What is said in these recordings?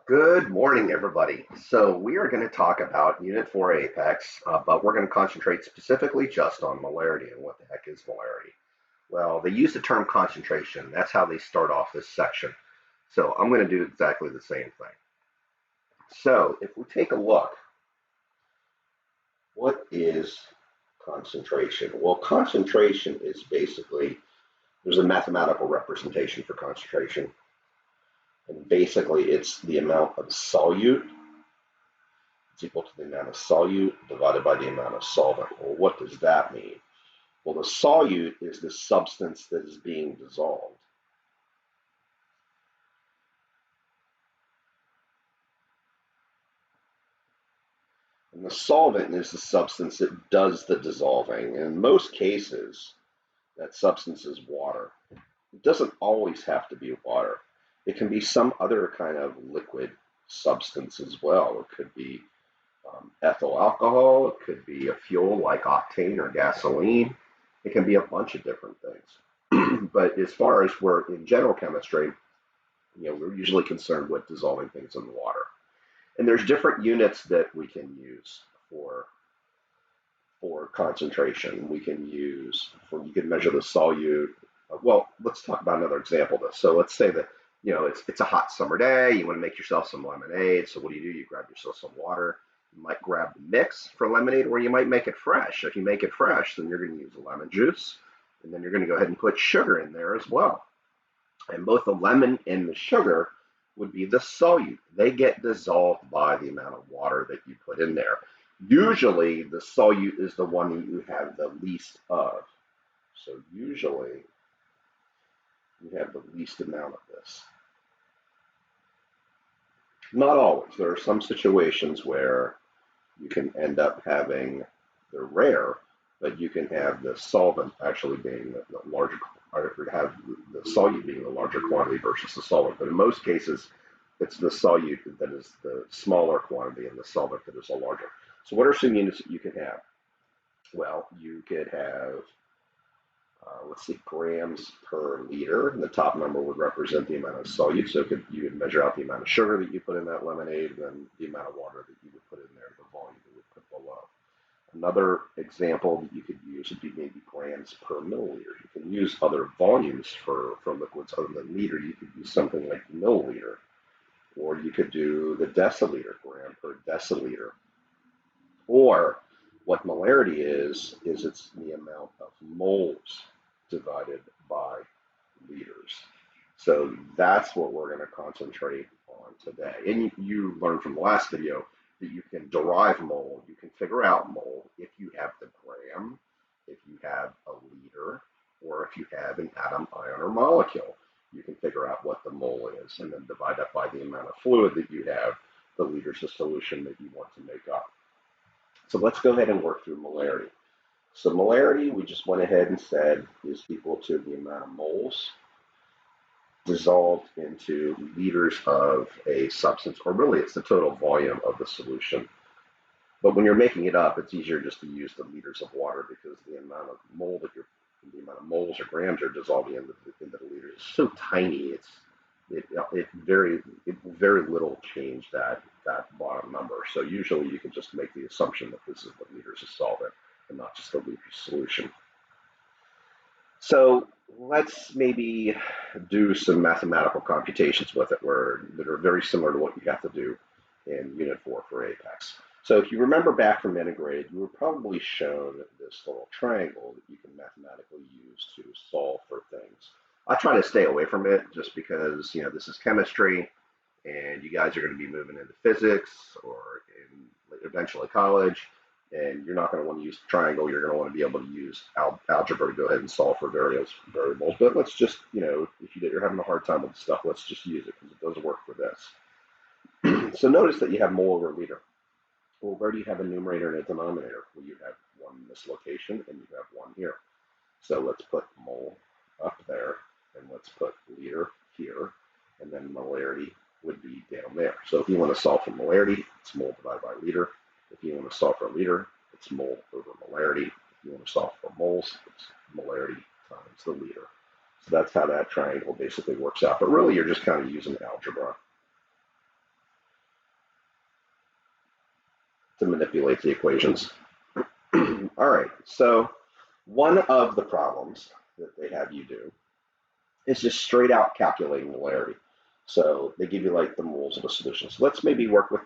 Good morning, everybody. So we are going to talk about Unit 4 Apex, but we're going to concentrate specifically just on molarity. And what the heck is molarity? Well, they use the term concentration. That's how they start off this section. So I'm going to do exactly the same thing. So if we take a look, what is concentration? Well, concentration is basically, there's a mathematical representation for concentration. And basically, it's the amount of solute is equal to the amount of solute divided by the amount of solvent. Well, what does that mean? Well, the solute is the substance that is being dissolved. And the solvent is the substance that does the dissolving. And in most cases, that substance is water. It doesn't always have to be water. It can be some other kind of liquid substance as well. It could be ethyl alcohol. It could be a fuel like octane or gasoline. It can be a bunch of different things. But as far as we're in general chemistry, we're usually concerned with dissolving things in water. And there's different units that we can use for for concentration. We can use for you can measure the solute. Well, let's talk about another example of this. So let's say that it's a hot summer day. You want to make yourself some lemonade. So what do? You grab yourself some water. You might grab the mix for lemonade, or you might make it fresh. If you make it fresh, then you're going to use lemon juice, and then you're going to go ahead and put sugar in there as well. And both the lemon and the sugar would be the solute. They get dissolved by the amount of water that you put in there. Usually, the solute is the one that you have the least of. So usually, you have the least amount of this. Not always. There are some situations where you can end up having, they're rare, but you can have the solvent actually being the larger, or have the solute being the larger quantity versus the solvent. But in most cases, it's the solute that is the smaller quantity and the solvent that is the larger. So what are some units that you can have? Well, you could have, let's see, grams per liter. And the top number would represent the amount of solute. So you would measure out the amount of sugar that you put in that lemonade, and then the amount of water that you would put in there, the volume that you would put below. Another example that you could use would be maybe grams per milliliter. You can use other volumes for liquids other than liter. You could use something like milliliter, or you could do the deciliter, gram per deciliter. Or what molarity is it's the amount of moles divided by liters. So that's what we're going to concentrate on today. And you learned from the last video that you can derive mole, you can figure out mole if you have the gram, if you have a liter, or if you have an atom, ion, or molecule. You can figure out what the mole is and then divide that by the amount of fluid that you have, the liters of solution that you want to make up. So let's go ahead and work through molarity. So molarity, we just went ahead and said is equal to the amount of moles dissolved into liters of a substance, or really it's the total volume of the solution. But when you're making it up, it's easier just to use the liters of water because the amount of moles or grams you're dissolving into the liters is so tiny. It very little change that bottom number. So usually you can just make the assumption that this is the liters of solvent and not just the liters solution. So let's maybe do some mathematical computations with it that are very similar to what you have to do in Unit 4 for Apex. So if you remember back from integrate, you were probably shown this little triangle that you can mathematically use to solve for things. I try to stay away from it just because, this is chemistry and you guys are going to be moving into physics or eventually college, and you're not going to want to use the triangle. You're going to want to be able to use algebra to go ahead and solve for various variables. But let's just, if you're having a hard time with the stuff, let's just use it because it does work for this. So notice that you have mole over liter. Well, where do you have a numerator and a denominator? Well, you have one in this location and you have one here. So let's put mole up there and let's put liter here, and then molarity would be down there. So if you want to solve for molarity, it's mole divided by liter. If you want to solve for liter, it's mole over molarity. If you want to solve for moles, it's molarity times the liter. So that's how that triangle basically works out. But really, you're just kind of using algebra. to manipulate the equations. All right, so one of the problems that they have you do is just straight out calculating molarity. So they give you like the moles of a solution. So let's maybe work with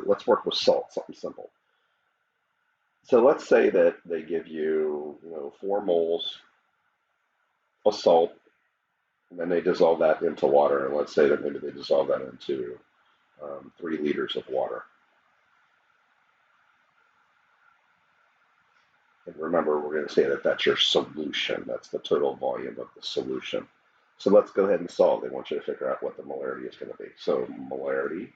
let's work with salt, something simple. So let's say that they give you, 4 moles of salt, and then they dissolve that into water, and let's say that maybe they dissolve that into 3 liters of water. And remember, we're going to say that that's your solution. That's the total volume of the solution. So let's go ahead and solve. They want you to figure out what the molarity is going to be. So molarity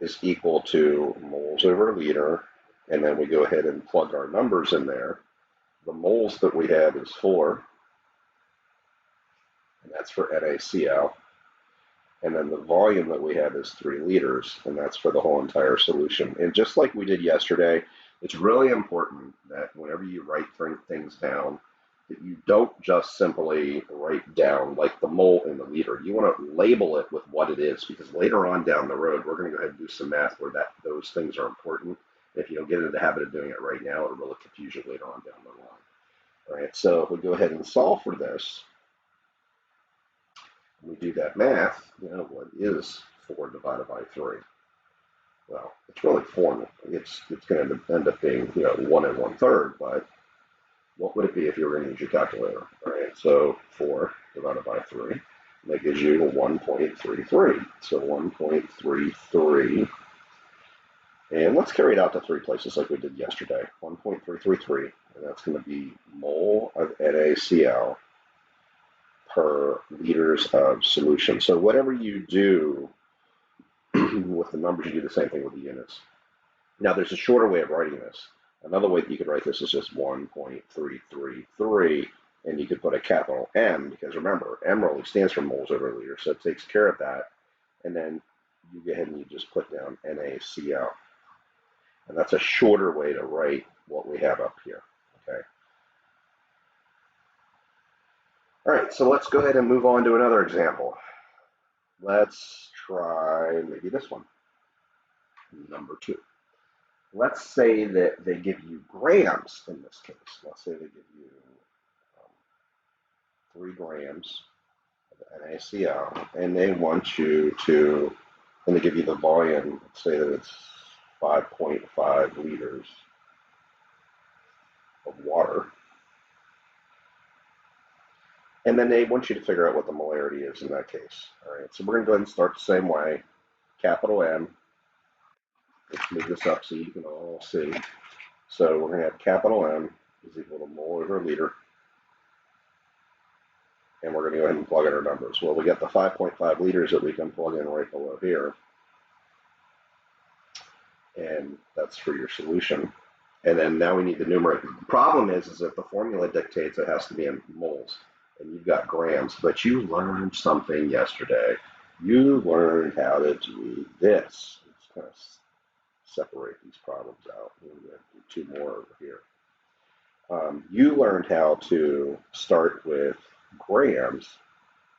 is equal to moles over liter, and then we go ahead and plug our numbers in there. The moles that we have is 4, and that's for NaCl. And then the volume that we have is 3 liters, and that's for the whole entire solution. And just like we did yesterday, it's really important that whenever you write things down, that you don't just simply write down like the mole in the liter. You want to label it with what it is, because later on down the road, we're going to go ahead and do some math where those things are important. If you don't get into the habit of doing it right now, it'll really confuse you later on down the line. All right, so if we go ahead and solve for this, we do that math, what is 4 divided by 3? Well, it's really 4. It's going to end up being, 1 and 1/3, but what would it be if you were going to use your calculator? All right, so 4 divided by 3, that gives you 1.33. So 1.33, and let's carry it out to 3 places like we did yesterday. 1.333, and that's going to be mole of NaCl per liters of solution. So whatever you do with the numbers, you do the same thing with the units. Now, there's a shorter way of writing this. Another way that you could write this is just 1.333, and you could put a capital M, because remember, M really stands for moles over liter, so it takes care of that. And then you go ahead and you just put down NaCl. And that's a shorter way to write what we have up here, okay? All right, so let's go ahead and move on to another example. Let's try maybe this one, number 2. Let's say that they give you grams in this case. Let's say they give you 3 grams of NaCl, and they want you to, and they give you the volume, let's say that it's 5.5 liters of water. And then they want you to figure out what the molarity is in that case. All right, so we're going to go ahead and start the same way. Capital M. Let's move this up so you can all see. So we're going to have capital M is equal to mole over liter. And we're going to go ahead and plug in our numbers. Well, we got the 5.5 liters that we can plug in right below here. And that's for your solution. And then now we need the numerator. The problem is that the formula dictates it has to be in moles. And you've got grams, but you learned something yesterday. You learned how to do this. Let's kind of separate these problems out. We're going to do 2 more over here. You learned how to start with grams,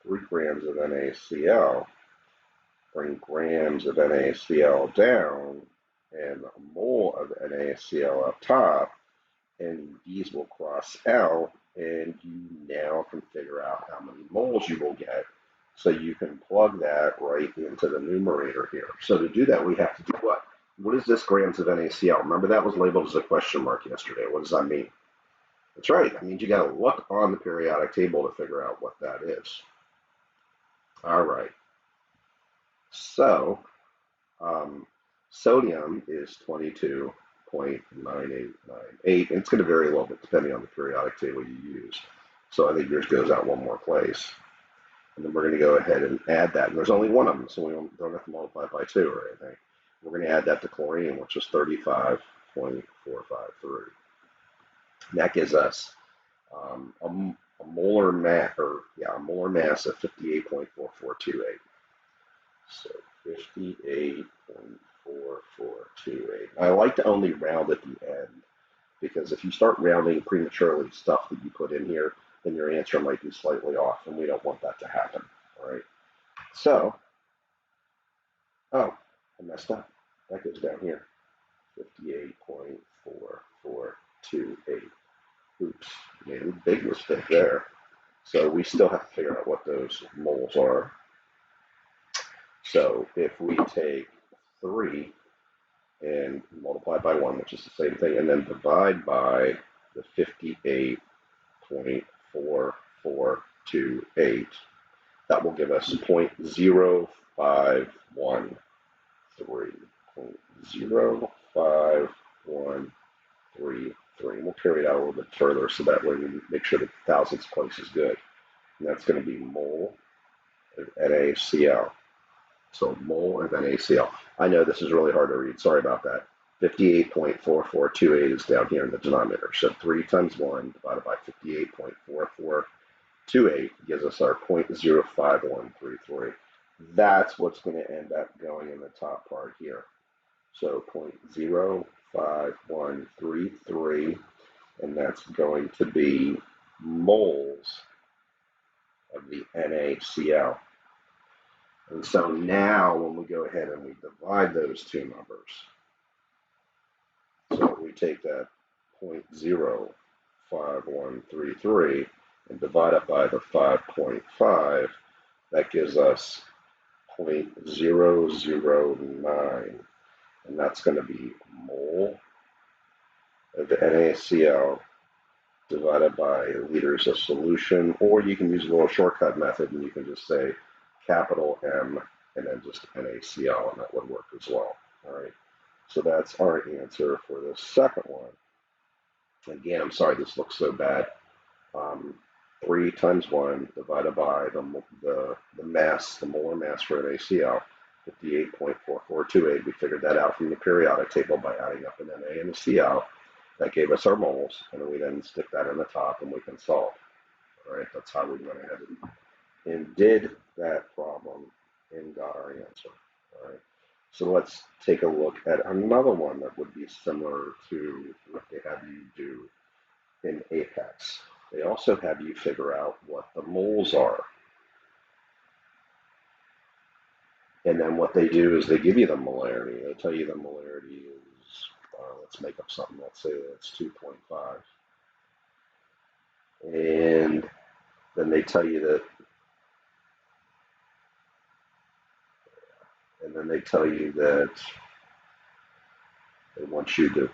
3 grams of NaCl, bring grams of NaCl down, and a mole of NaCl up top, and these will cross out, and you now can figure out how many moles you will get. So you can plug that right into the numerator here. So to do that, we have to do what? What is this grams of NaCl? Remember, that was labeled as a question mark yesterday. What does that mean? That's right. That means you got to look on the periodic table to figure out what that is. All right. So sodium is 22.9898, and it's going to vary a little bit depending on the periodic table you use. So I think yours goes out one more place. And then we're going to go ahead and add that. And there's only one of them, so we don't have to multiply it by 2 or anything. We're going to add that to chlorine, which is 35.453. And that gives us a molar mass, a molar mass of 58.4428. So 58.4428. I like to only round at the end, because if you start rounding prematurely stuff that you put in here, then your answer might be slightly off, and we don't want that to happen. All right. So, and messed up. That goes down here. 58.4428. Oops, made a big mistake there. So we still have to figure out what those moles are. So if we take 3 and multiply by 1, which is the same thing, and then divide by the 58.4428, that will give us 0.0513. 0.0513. And we'll carry it out a little bit further so that way we make sure the thousandths place is good. And that's going to be mole of NaCl. So mole of NaCl. I know this is really hard to read. Sorry about that. 58.4428 is down here in the denominator. So 3 times 1 divided by 58.4428 gives us our 0.05133. That's what's going to end up going in the top part here. So 0.05133, and that's going to be moles of the NaCl. And so now when we go ahead and we divide those two numbers, so we take that 0.05133 and divide it by the 5.5, that gives us 0.009. And that's going to be mole of the NaCl divided by liters of solution, or you can use a little shortcut method and you can just say capital M and then just NaCl, and that would work as well. All right, so that's our answer for the second one. Again, I'm sorry this looks so bad. 3 times 1 divided by the mass, the molar mass for NaCl, 58.4428. We figured that out from the periodic table by adding up an Na and a Cl. That gave us our moles, and we then stick that in the top and we can solve. All right, that's how we went ahead and did that problem and got our answer. All right, so let's take a look at another one that would be similar to what they have you do in Apex. They also have you figure out what the moles are. And then what they do is they give you the molarity. They tell you the molarity is, let's make up something. Let's say that's 2.5. And then they tell you that, they want you to,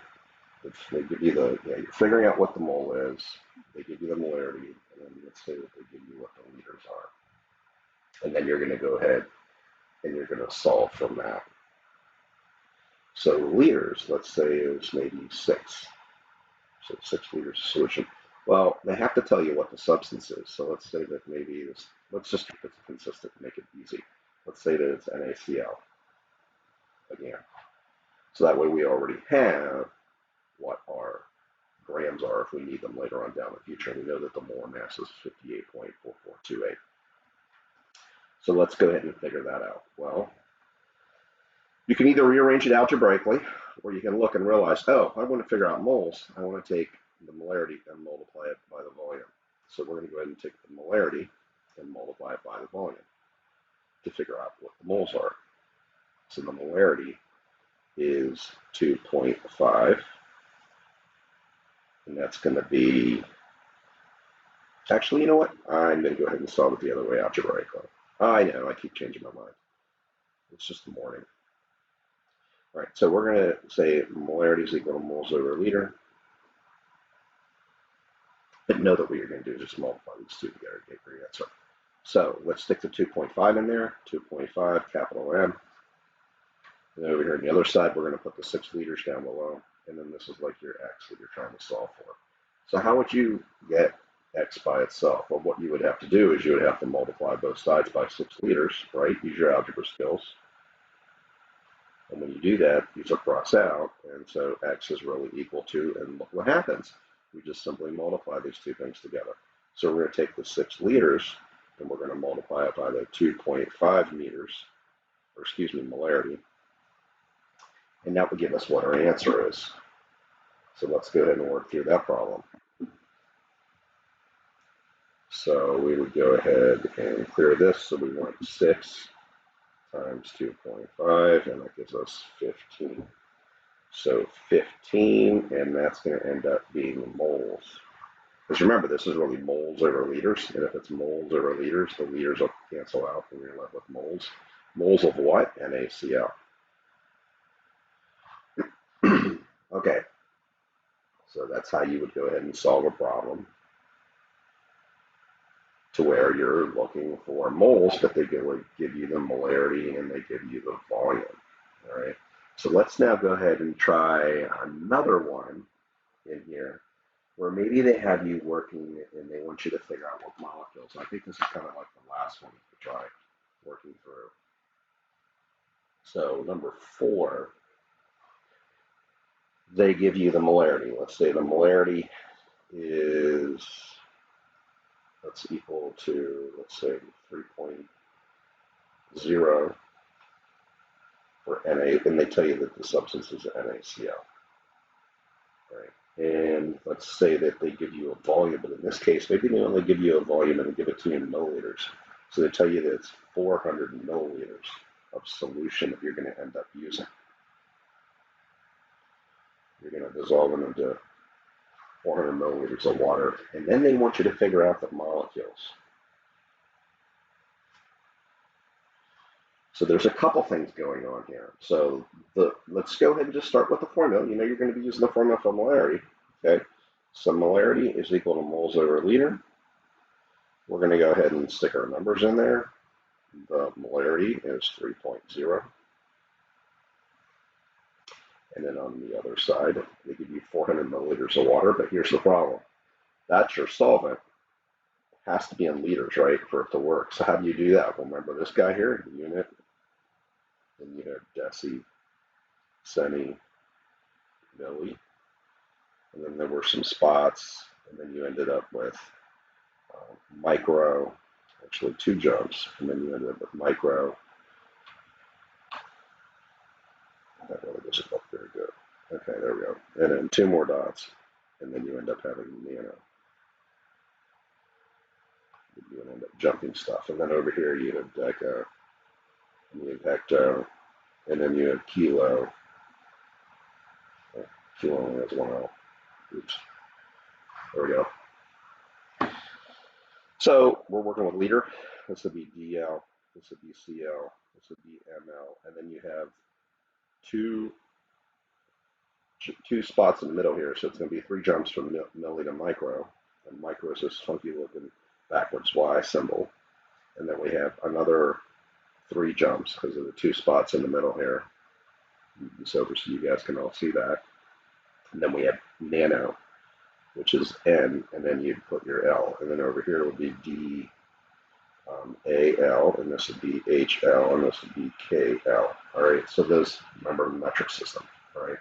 they give you you're figuring out what the mole is. They give you the molarity, and then let's say that they give you what the liters are. And then you're going to go ahead and you're going to solve from that. So liters, let's say is maybe 6. So 6 liters of solution. Well, they have to tell you what the substance is. So let's say that maybe this, let's just keep it consistent and make it easy. Let's say that it's NaCl again. So that way we already have what our grams are if we need them later on down the future. And we know that the molar mass is 58.4428. So let's go ahead and figure that out. Well, you can either rearrange it algebraically, or you can look and realize, oh, I want to figure out moles. I want to take the molarity and multiply it by the volume. So we're going to go ahead and take the molarity and multiply it by the volume to figure out what the moles are. So the molarity is 2.5, and that's going to be, actually, you know what? I'm going to go ahead and solve it the other way algebraically. I know, I keep changing my mind. It's just the morning. All right, so we're going to say molarity is equal to moles over liter. But know that what you're going to do is just multiply these two together to get your answer. So let's stick the 2.5 in there. 2.5, capital M. And then over here on the other side, we're going to put the 6 liters down below. And then this is like your X that you're trying to solve for. So how would you get X by itself? Well, what you would have to do is you would have to multiply both sides by 6 liters, right? Use your algebra skills. And when you do that, these will cross out. And so X is really equal to, and look what happens. We just simply multiply these two things together. So we're going to take the 6 liters and we're going to multiply it by the 2.5 meters, or excuse me, molarity. And that will give us what our answer is. So let's go ahead and work through that problem. So we would go ahead and clear this. So we want 6 times 2.5, and that gives us 15. So 15, and that's going to end up being moles. Because remember, this is really moles over liters, and if it's moles over liters, the liters will cancel out, and you're left with moles. Moles of what? NaCl. Okay, so that's how you would go ahead and solve a problem to where you're looking for moles, but they would give you the molarity and they give you the volume. All right. So let's now go ahead and try another one in here where maybe they have you working and they want you to figure out what molecules. I think this is kind of like the last one to try working through. So number 4, they give you the molarity. Let's say the molarity is that's equal to, let's say, 3.0 for Na, and they tell you that the substance is NaCl. Right? And let's say that they give you a volume, but in this case, maybe they only give you a volume and they give it to you in milliliters. So they tell you that it's 400 milliliters of solution that you're going to end up using. You're going to dissolve it into 400 milliliters of water, and then they want you to figure out the molecules. So there's a couple things going on here. So let's go ahead and just start with the formula. You know you're going to be using the formula for molarity. Okay, so molarity is equal to moles over liter. We're going to go ahead and stick our numbers in there. The molarity is 3.0. And then on the other side, they give you 400 milliliters of water, but here's the problem. That's your solvent. It has to be in liters, right, for it to work. So how do you do that? Well, remember this guy here, unit, and you have deci, centi, milli, and then there were some spots, and then you ended up with micro, actually 2 jumps, and then you ended up with micro. That really doesn't look very good. Okay, there we go. And then 2 more dots, and then you end up having nano. You end up jumping stuff. And then over here you have deca, and you have hecto, and then you have kilo. Kilo only has 1 L. Oops. There we go. So we're working with liter. This would be DL. This would be CL. This would be ML. And then you have two spots in the middle here. So it's going to be 3 jumps from milli to micro. And micro is this funky looking backwards Y symbol. And then we have another 3 jumps because of the 2 spots in the middle here. So you guys can all see that. And then we have nano, which is N, and then you'd put your L. And then over here would be D, AL, and this would be HL, and this would be KL. All right, so those, remember, metric system. All right,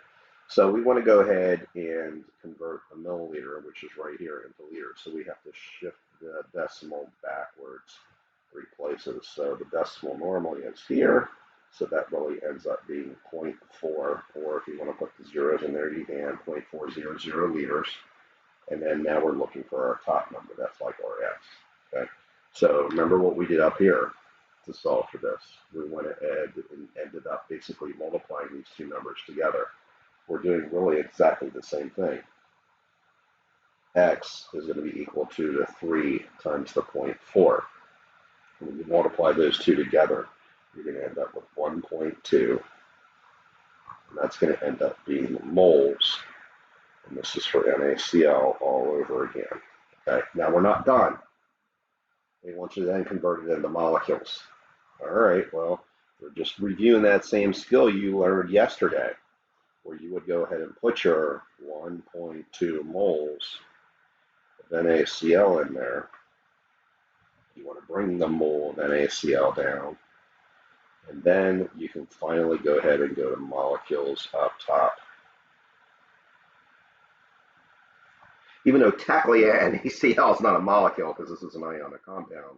so we want to go ahead and convert a milliliter, which is right here, into liters. So we have to shift the decimal backwards 3 places. So the decimal normally is here. So that really ends up being 0.4, or if you want to put the zeros in there, you can, 0.400 liters. And then now we're looking for our top number. That's like our X. Okay. So remember what we did up here to solve for this. We went ahead and ended up basically multiplying these 2 numbers together. We're doing really exactly the same thing. X is going to be equal to the 3 times the 0.4. When you multiply those 2 together, you're going to end up with 1.2. And that's going to end up being moles. And this is for NaCl all over again. Okay. Now we're not done. They want you to then convert it into molecules. All right, well, we're just reviewing that same skill you learned yesterday, where you would go ahead and put your 1.2 moles of NaCl in there. You want to bring the mole of NaCl down, and then you can finally go ahead and go to molecules up top. Even though technically NaCl is not a molecule because this is an ionic compound,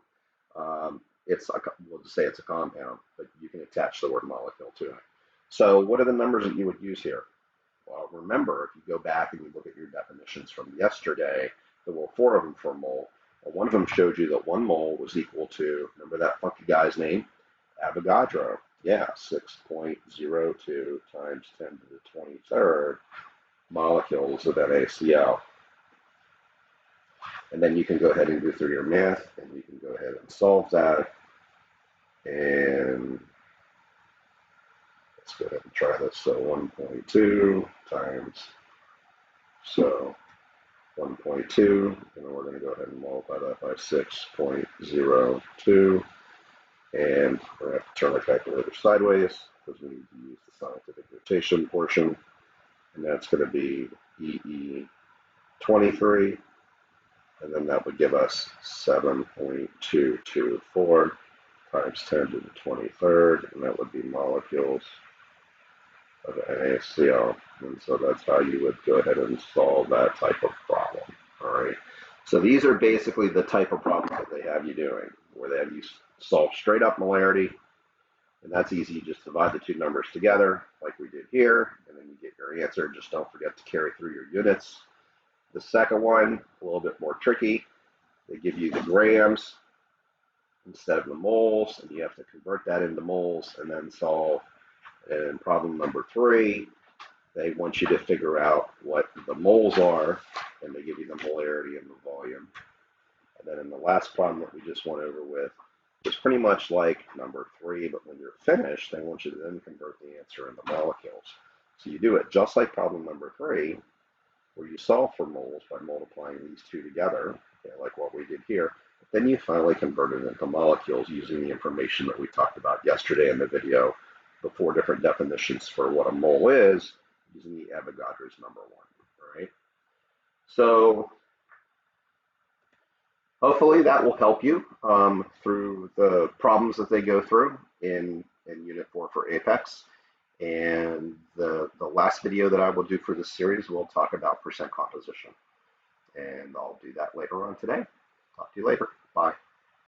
we'll just say it's a compound, but you can attach the word molecule to it. So what are the numbers that you would use here? Well, remember, if you go back and you look at your definitions from yesterday, there were 4 of them for a mole. Well, one of them showed you that 1 mole was equal to, remember that funky guy's name? Avogadro. Yeah, 6.02 times 10 to the 23rd molecules of NaCl. And then you can go ahead and go through your math, and you can go ahead and solve that. And let's go ahead and try this. So 1.2 times, so 1.2, and then we're going to go ahead and multiply that by 6.02. And we're going to have to turn our calculator sideways because we need to use the scientific notation portion. And that's going to be EE23. And then that would give us 7.224 times 10 to the 23rd. And that would be molecules of NaCl. And so that's how you would go ahead and solve that type of problem. All right. So these are basically the type of problems that they have you doing, where they have you solve straight up molarity. And that's easy. You just divide the two numbers together like we did here, and then you get your answer. Just don't forget to carry through your units. The second one, a little bit more tricky. They give you the grams instead of the moles, and you have to convert that into moles and then solve. And problem number 3, they want you to figure out what the moles are, and they give you the molarity and the volume. And then in the last problem that we just went over with, it's pretty much like number 3, but when you're finished, they want you to then convert the answer into molecules. So you do it just like problem number 3, where you solve for moles by multiplying these two together, like what we did here. But then you finally convert it into molecules using the information that we talked about yesterday in the video, the 4 different definitions for what a mole is, using the Avogadro's number 1. All right. So hopefully that will help you through the problems that they go through in Unit 4 for Apex. And the last video that I will do for this series, we'll talk about percent composition. And I'll do that later on today. Talk to you later. Bye.